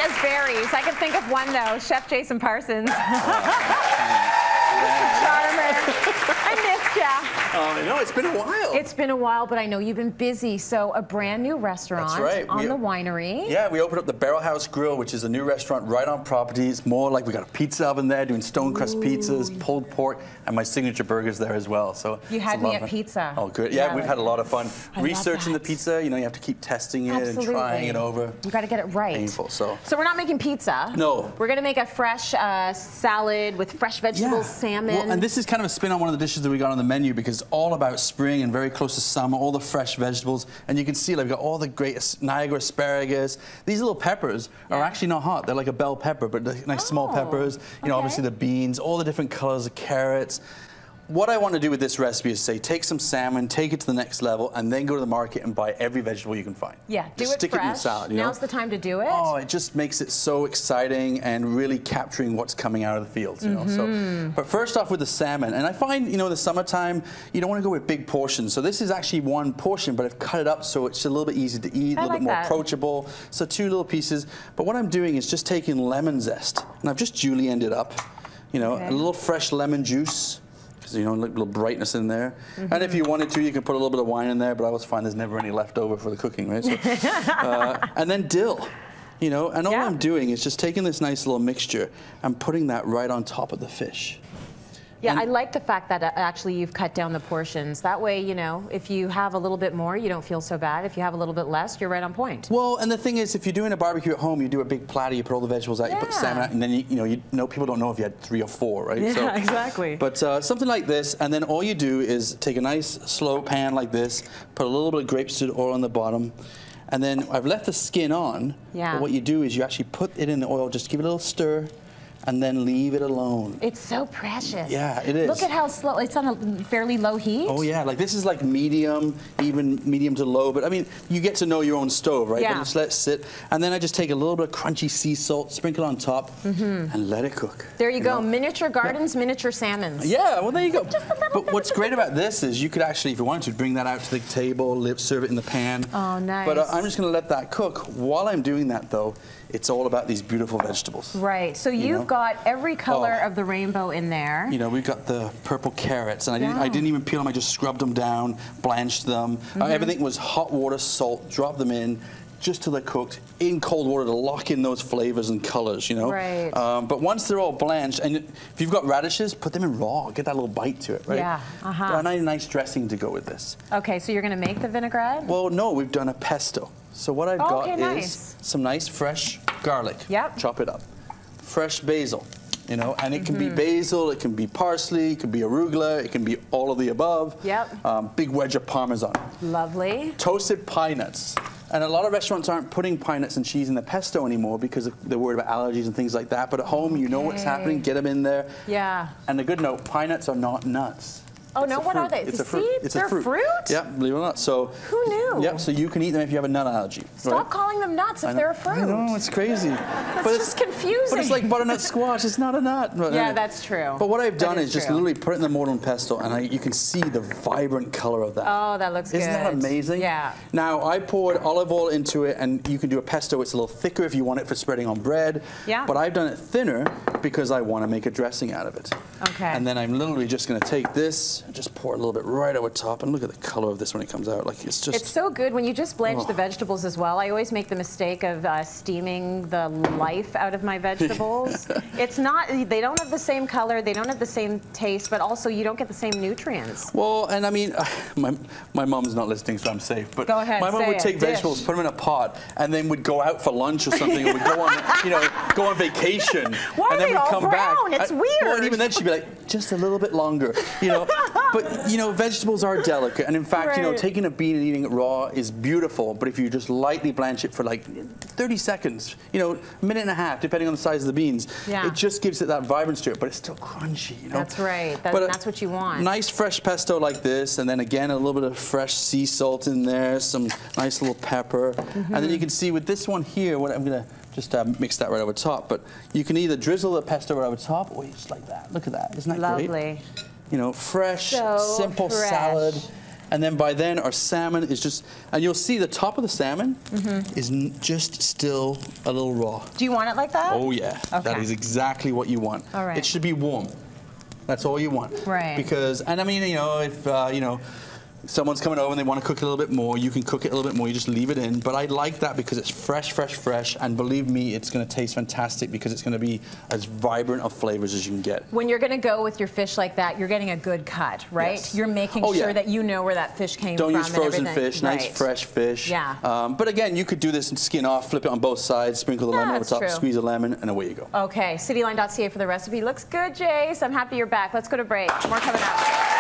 says berries. I can think of one though, Chef Jason Parons. I missed ya. I know, it's been a while. It's been a while, but I know you've been busy. So a brand new restaurant on the winery. Yeah, we opened up the Barrel House Grill, which is a new restaurant right on property. It's more like we got a pizza oven there, doing stone crust pizzas, pulled pork, and my signature burgers there as well. So you had me at pizza. Oh, good. Yeah, we've had a lot of fun researching the pizza. You know, you have to keep testing it and trying it over. You got to get it right. Painful. So we're not making pizza. No. We're going to make a fresh salad with fresh vegetables, salmon. Well, and this is kind of a spin on one of the dishes that we got on the menu because it's all about spring and very close to summer, all the fresh vegetables. And you can see, like, we've got all the great Niagara asparagus. These little peppers are actually not hot. They're like a bell pepper, but nice small peppers. You know, obviously the beans, all the different colors of carrots. What I want to do with this recipe is say, take some salmon, take it to the next level, and then go to the market and buy every vegetable you can find. Yeah, just stick it in the salad. You know? Now's the time to do it. Oh, it just makes it so exciting and really capturing what's coming out of the fields. You know. So, but first off with the salmon, and I find, you know, in the summertime you don't want to go with big portions. So this is actually one portion, but I've cut it up so it's a little bit easy to eat, a little bit more approachable. So 2 little pieces. But what I'm doing is just taking lemon zest, and I've just julienned it up. You know, a little fresh lemon juice. You know, a little brightness in there. And if you wanted to, you can put a little bit of wine in there, but I always find there's never any left over for the cooking, right? So, and then dill, you know, and all I'm doing is just taking this nice little mixture and putting that right on top of the fish. Yeah, I like the fact that actually you've cut down the portions. That way, you know, if you have a little bit more, you don't feel so bad. If you have a little bit less, you're right on point. Well, and the thing is, if you're doing a barbecue at home, you do a big platter, you put all the vegetables out, you put the salmon out, and then, you know, people don't know if you had 3 or 4, right? Yeah, so, exactly. But something like this, and then all you do is take a nice slow pan like this, put a little bit of grapeseed oil on the bottom, and then I've left the skin on, but what you do is you actually put it in the oil, just give it a little stir, and then leave it alone. It's so precious. Yeah, it is. Look at how slow, it's on a fairly low heat. Oh yeah, like this is like medium, even medium to low, but I mean, you get to know your own stove, right? Yeah. But just let it sit, and then I just take a little bit of crunchy sea salt, sprinkle it on top, and let it cook. There you go, miniature gardens, miniature salmons. Yeah, well there you go. But what's great about this is you could actually, if you wanted to, bring that out to the table, serve it in the pan. Oh, nice. But I'm just gonna let that cook. While I'm doing that though, it's all about these beautiful vegetables. Right, so you've got every color of the rainbow in there. You know, we've got the purple carrots, and I didn't even peel them, I just scrubbed them down, blanched them. Everything was hot water, salt, drop them in, just till they're cooked in cold water to lock in those flavors and colors, you know? Right. But once they're all blanched, and if you've got radishes, put them in raw, get that little bite to it, right? Yeah, And a nice dressing to go with this. Okay, so you're gonna make the vinaigrette? Well, no, we've done a pesto. So what I've got is some nice fresh garlic. Yep. Chop it up. Fresh basil, you know, and it can be basil, it can be parsley, it can be arugula, it can be all of the above. Yep. Big wedge of Parmesan. Lovely. Toasted pine nuts. And a lot of restaurants aren't putting pine nuts and cheese in the pesto anymore because they're worried about allergies and things like that. But at home, you know what's happening, get them in there. Yeah. And a good note, pine nuts are not nuts. Oh, no, what are they? It's a fruit. Seeds? They're fruit? Yeah, believe it or not. So, who knew? Yeah, so you can eat them if you have a nut allergy. Stop calling them nuts if they're a fruit. I know, it's crazy. That's just confusing. But it's like butternut squash, it's not a nut. Yeah, that's true. But what I've done is just literally put it in the mortar and pesto, and you can see the vibrant color of that. Oh, that looks good. Isn't that amazing? Yeah. Now, I poured olive oil into it, and you can do a pesto. It's a little thicker if you want it for spreading on bread. Yeah. But I've done it thinner because I want to make a dressing out of it. Okay. And then I'm literally just going to take this and just pour a little bit right over top, and look at the color of this when it comes out. Like it's just. It's so good when you just blanch the vegetables as well. I always make the mistake of steaming the life out of my vegetables. It's not. They don't have the same color. They don't have the same taste, but also you don't get the same nutrients. Well, and I mean, my mom's not listening, so I'm safe. But go ahead, my mom would take vegetables, put them in a pot, and then would go out for lunch or something, or would go on, you know, go on vacation. Why and then are they we'd all come brown? back. It's weird. Well, and even then she'd be like, just a little bit longer, you know. But you know, vegetables are delicate, and in fact, you know, taking a bean and eating it raw is beautiful. But if you just lightly blanch it for like 30 seconds, you know, a minute and a half, depending on the size of the beans, it just gives it that vibrance to it. But it's still crunchy, you know. That's right. That's what you want. Nice fresh pesto like this, and then again a little bit of fresh sea salt in there, some nice little pepper, and then you can see with this one here, what I'm gonna just mix that right over top. But you can either drizzle the pesto right over top, or just like that. Look at that. Isn't that great? Lovely. You know, fresh, simple salad. And then by then our salmon is just, and you'll see the top of the salmon is just still a little raw. Do you want it like that? Oh yeah, that is exactly what you want. All right. It should be warm. That's all you want. Right. Because, and I mean, you know, if, you know, someone's coming over and they want to cook it a little bit more, you can cook it a little bit more, you just leave it in. But I like that because it's fresh, fresh, fresh, and believe me, it's going to taste fantastic because it's going to be as vibrant of flavors as you can get. When you're going to go with your fish like that, you're getting a good cut, right? Yes. You're making sure that you know where that fish came from. Don't use frozen fish, right. nice fresh fish. Yeah. But again, you could do this and skin off, flip it on both sides, sprinkle the lemon over top, squeeze a lemon, and away you go. Okay, cityline.ca for the recipe. Looks good, Jace. I'm happy you're back. Let's go to break. More coming up.